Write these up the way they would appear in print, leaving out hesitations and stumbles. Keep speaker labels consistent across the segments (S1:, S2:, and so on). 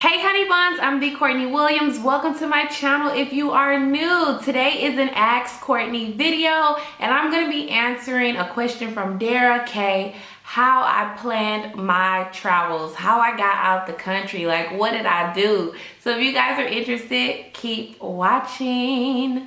S1: Hey honey buns, I'm the Courtney Williams. Welcome to my channel. If you are new, today is an Ask Courtney video and I'm going to be answering a question from Dara K. How I planned my travels, how I got out the country, like what did I do? So if you guys are interested, keep watching.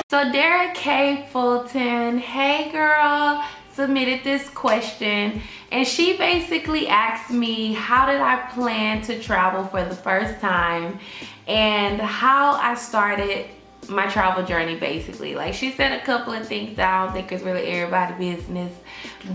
S1: So Dara K. Fulton, hey girl, submitted this question and she basically asked me how did I plan to travel for the first time and how I started my travel journey basically. Like she said a couple of things that I don't think is really everybody's business,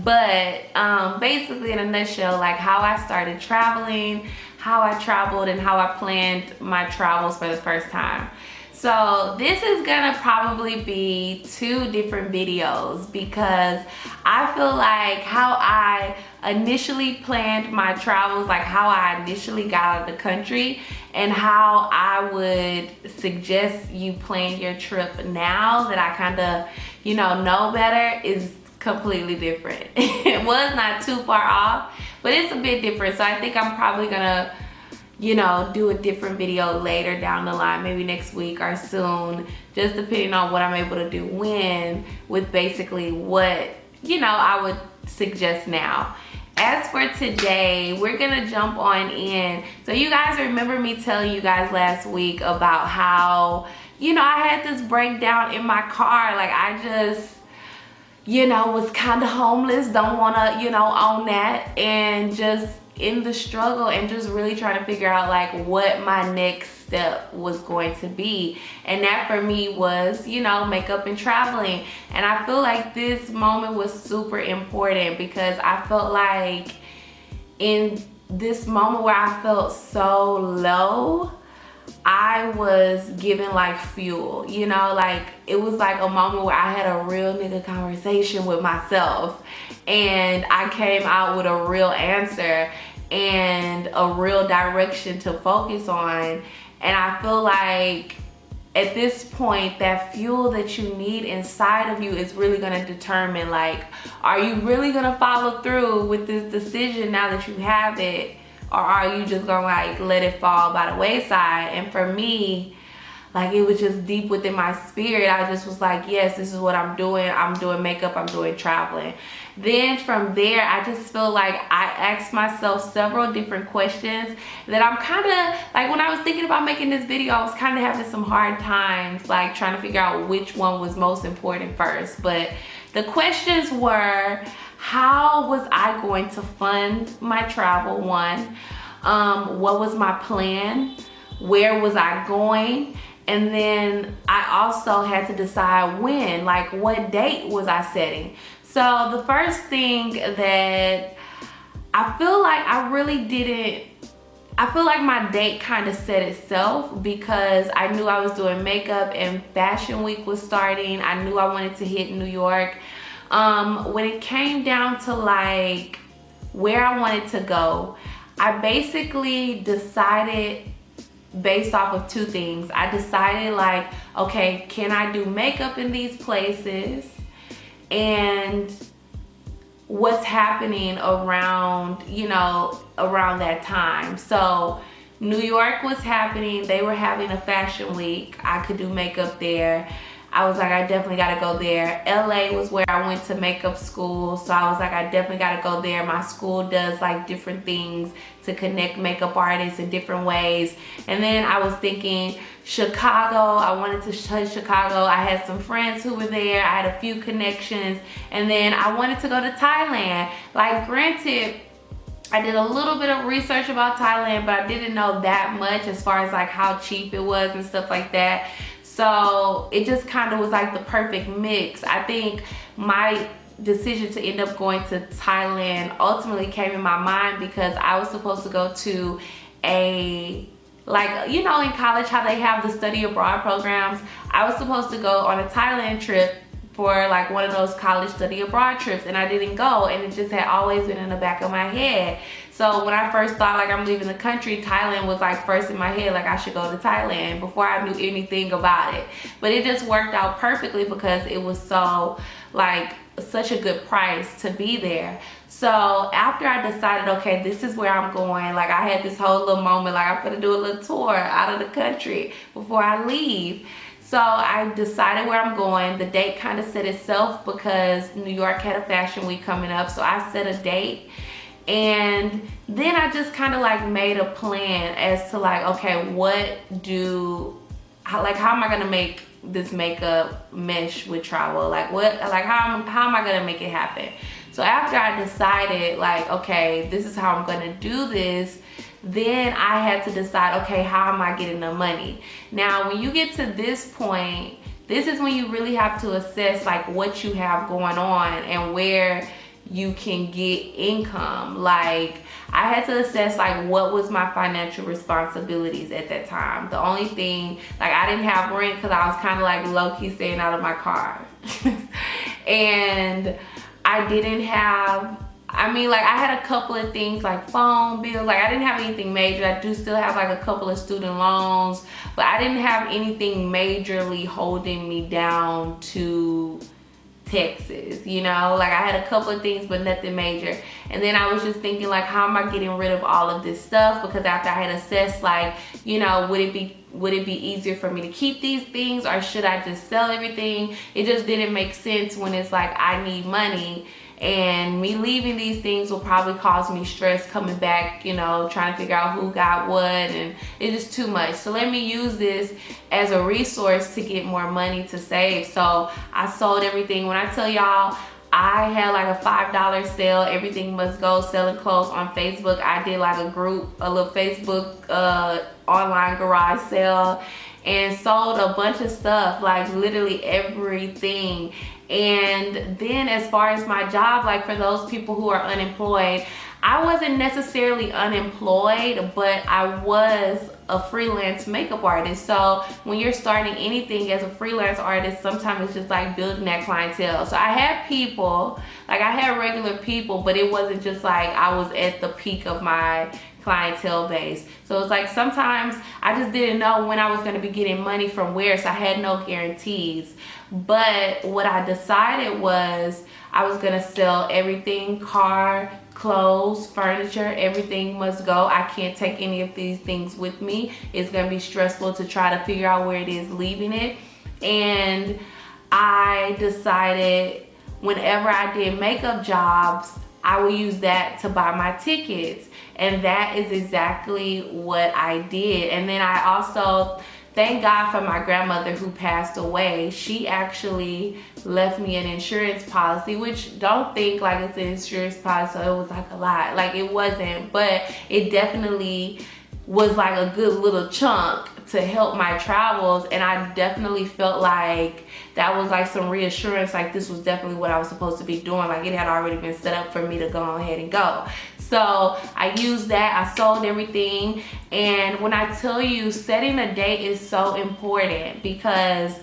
S1: but basically in a nutshell, like how I started traveling, how I traveled, and how I planned my travels for the first time. So this is gonna probably be two different videos because I feel like how I initially planned my travels, like how I initially got out of the country, and how I would suggest you plan your trip now that I kind of, know better is completely different. It was not too far off, but it's a bit different. So I think I'm probably gonna do a different video later down the line, maybe next week or soon, just depending on what I'm able to do when, with basically what, I would suggest now. As for today, we're gonna jump on in. So you guys remember me telling you guys last week about how, I had this breakdown in my car. Like I just, was kind of homeless, don't wanna, own that, and just in the struggle and just really trying to figure out like what my next step was going to be. And that for me was, makeup and traveling. And I feel like this moment was super important because I felt like in this moment where I felt so low, I was given like fuel, like it was like a moment where I had a real nigga conversation with myself and I came out with a real answer and a real direction to focus on. And I feel like at this point that fuel that you need inside of you is really going to determine, like, are you really going to follow through with this decision now that you have it, or are you just gonna like let it fall by the wayside? And for me, like it was just deep within my spirit. I just was like, yes, this is what I'm doing. I'm doing makeup, I'm doing traveling. Then from there, I just feel like I asked myself several different questions that I'm kind of like, when I was thinking about making this video, I was kind of having some hard times like trying to figure out which one was most important first. But the questions were, how was I going to fund my travel? One, what was my plan? Where was I going? And then I also had to decide when, like what date was I setting? So the first thing that I feel like I feel like my date kind of set itself because I knew I was doing makeup and fashion week was starting. I knew I wanted to hit New York. When it came down to like where I wanted to go, I basically decided based off of two things. I decided like, okay, can I do makeup in these places? And what's happening around, around that time. So New York was happening. They were having a fashion week. I could do makeup there. I was like, I definitely gotta go there. LA was where I went to makeup school. So I was like, I definitely gotta go there. My school does like different things to connect makeup artists in different ways. And then I was thinking Chicago. I wanted to touch Chicago. I had some friends who were there. I had a few connections. And then I wanted to go to Thailand. Like granted, I did a little bit of research about Thailand, but I didn't know that much as far as like how cheap it was and stuff like that. So it just kind of was like the perfect mix. I think my decision to end up going to Thailand ultimately came in my mind because I was supposed to go to a, like, in college how they have the study abroad programs. I was supposed to go on a Thailand trip for like one of those college study abroad trips, and I didn't go, and it just had always been in the back of my head. So when I first thought like I'm leaving the country, Thailand was like first in my head, like I should go to Thailand before I knew anything about it. But it just worked out perfectly because it was so like such a good price to be there. So after I decided, okay, this is where I'm going, like I had this whole little moment, like I'm gonna do a little tour out of the country before I leave. So I decided where I'm going. The date kind of set itself because New York had a fashion week coming up. So I set a date, and then I just kind of like made a plan as to like, okay, how am I gonna make this makeup mesh with travel? Like how am I gonna make it happen? So after I decided like, okay, this is how I'm gonna do this, then I had to decide, okay, how am I getting the money? Now, when you get to this point, this is when you really have to assess like what you have going on and where you can get income. Like I had to assess like what was my financial responsibilities at that time. The only thing, like I didn't have rent because I was kind of like low-key staying out of my car. And I didn't have, I mean, like I had a couple of things like phone bills. Like I didn't have anything major. I do still have like a couple of student loans, but I didn't have anything majorly holding me down to Texas, you know? Like I had a couple of things, but nothing major. And then I was just thinking like, how am I getting rid of all of this stuff? Because after I had assessed like, you know, would it be easier for me to keep these things, or should I just sell everything? It just didn't make sense when it's like I need money, and me leaving these things will probably cause me stress coming back, you know, trying to figure out who got what, and it's just too much. So let me use this as a resource to get more money to save. So I sold everything. When I tell y'all, I had like a $5 sale, everything must go, selling clothes on Facebook. I did like a little Facebook online garage sale, and sold a bunch of stuff, like literally everything. And then as far as my job, like for those people who are unemployed, I wasn't necessarily unemployed, but I was a freelance makeup artist. So when you're starting anything as a freelance artist, sometimes it's just like building that clientele. So I had people, like I had regular people, but it wasn't just like I was at the peak of my clientele base. So it's like sometimes I just didn't know when I was going to be getting money from where, so I had no guarantees. But what I decided was I was going to sell everything: car, clothes, furniture, everything must go. I can't take any of these things with me. It's going to be stressful to try to figure out where it is leaving it. And I decided whenever I did makeup jobs, I would use that to buy my tickets. And that is exactly what I did. And then I also, thank God for my grandmother who passed away. She actually left me an insurance policy, which don't think like it's an insurance policy, so it was like a lot. Like it wasn't, but it definitely was like a good little chunk to help my travels. And I definitely felt like that was like some reassurance, like this was definitely what I was supposed to be doing. Like it had already been set up for me to go ahead and go. So I used that, I sold everything. And when I tell you, setting a date is so important, because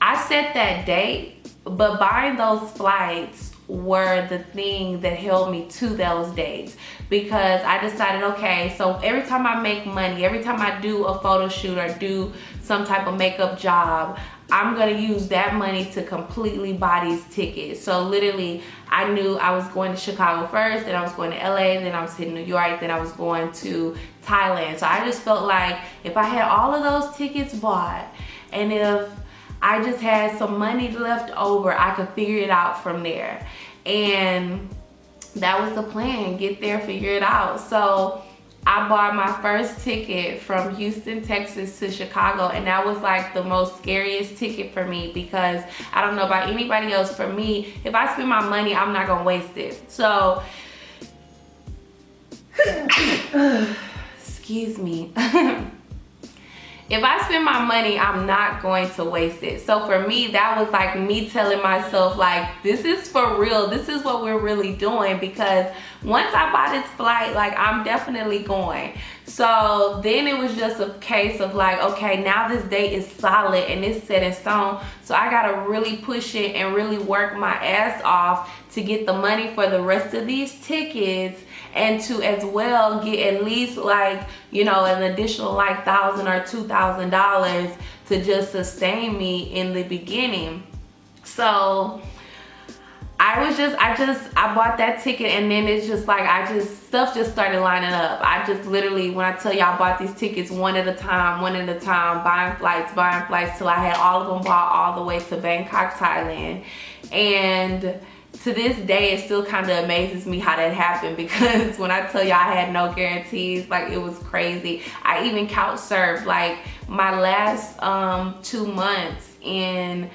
S1: I set that date, but buying those flights were the thing that held me to those dates. Because I decided, okay, so every time I make money, every time I do a photo shoot or do some type of makeup job, I'm gonna use that money to completely buy these tickets. So literally, I knew I was going to Chicago first, then I was going to LA, then I was hitting New York, then I was going to Thailand. So I just felt like if I had all of those tickets bought, and if I just had some money left over, I could figure it out from there. And that was the plan, get there, figure it out. So I bought my first ticket from Houston, Texas to Chicago, and that was like the most scariest ticket for me, because I don't know about anybody else, for me, if I spend my money, I'm not gonna waste it. So, excuse me. if I spend my money, I'm not going to waste it. So for me, that was like me telling myself, like, this is for real. This is what we're really doing, because once I buy this flight, like, I'm definitely going. So then it was just a case of like, okay, now this date is solid and it's set in stone. So I gotta really push it and really work my ass off to get the money for the rest of these tickets, and to as well get at least like, you know, an additional like $1,000 or $2,000 to just sustain me in the beginning. So I bought that ticket, and then it's just like, stuff just started lining up. I just literally, when I tell y'all, I bought these tickets one at a time, buying flights till I had all of them bought all the way to Bangkok, Thailand. And to this day, it still kind of amazes me how that happened, because when I tell y'all I had no guarantees, like, it was crazy. I even couch surfed, like, my last 2 months in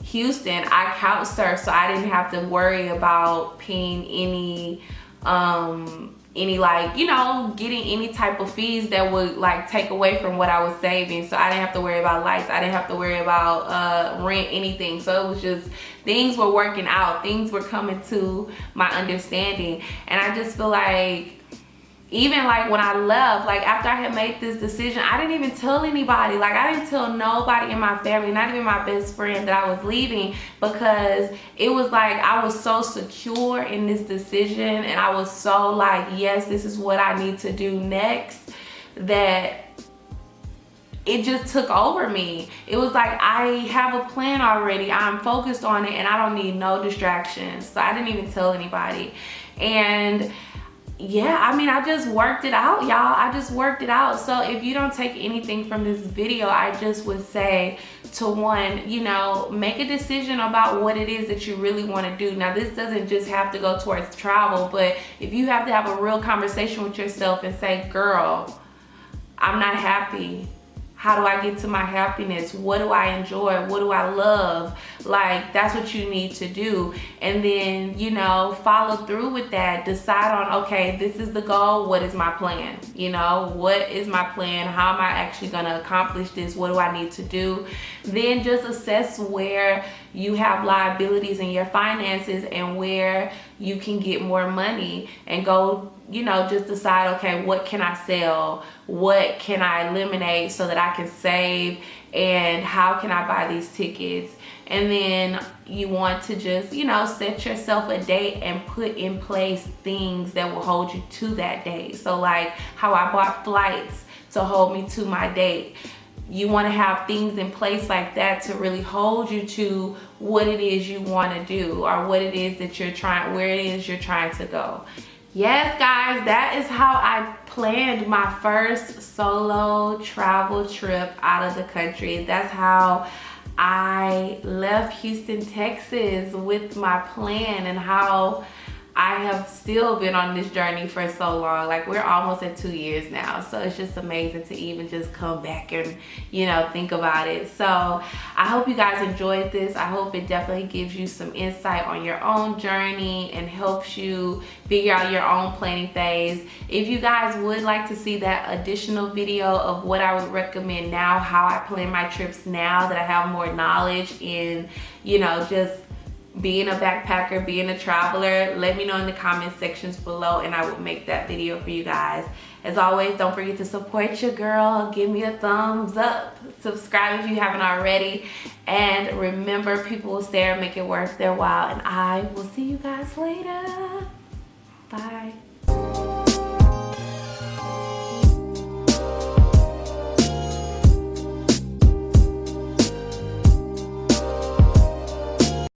S1: Houston, I couch surfed, so I didn't have to worry about paying any like, you know, getting any type of fees that would like take away from what I was saving. So I didn't have to worry about lights, I didn't have to worry about rent, anything. So it was just, things were working out, things were coming to my understanding. And I just feel like, even like when I left, like after I had made this decision, I didn't even tell anybody. Like, I didn't tell nobody in my family, not even my best friend, that I was leaving, because it was like I was so secure in this decision, and I was so like, yes, this is what I need to do next, that it just took over me. It was like, I have a plan already, I'm focused on it, and I don't need no distractions. So I didn't even tell anybody. And yeah, I mean, I just worked it out, y'all. I just worked it out. So if you don't take anything from this video, I just would say to, one, you know, make a decision about what it is that you really want to do. Now, this doesn't just have to go towards travel, but if you have to have a real conversation with yourself and say, girl, I'm not happy. How do I get to my happiness? What do I enjoy? What do I love? Like, that's what you need to do. And then, you know, follow through with that. Decide on, okay, this is the goal. What is my plan? You know, what is my plan? How am I actually going to accomplish this? What do I need to do? Then just assess where you have liabilities in your finances and where you can get more money, and go, you know, just decide, okay, what can I sell? What can I eliminate so that I can save? And how can I buy these tickets? And then you want to just, you know, set yourself a date and put in place things that will hold you to that date. So like how I bought flights to hold me to my date. You want to have things in place like that to really hold you to what it is you want to do, or what it is that you're trying, where it is you're trying to go. Yes, guys, that is how I planned my first solo travel trip out of the country. That's how I left Houston, Texas with my plan, and how I have still been on this journey for so long. Like, we're almost at 2 years now. So it's just amazing to even just come back and, you know, think about it. So I hope you guys enjoyed this. I hope it definitely gives you some insight on your own journey and helps you figure out your own planning phase. If you guys would like to see that additional video of what I would recommend now, how I plan my trips now that I have more knowledge in, you know, just being a backpacker, being a traveler, let me know in the comment sections below, and I will make that video for you guys. As always, don't forget to support your girl. Give me a thumbs up. Subscribe if you haven't already. And remember, people will stay and make it worth their while. And I will see you guys later. Bye.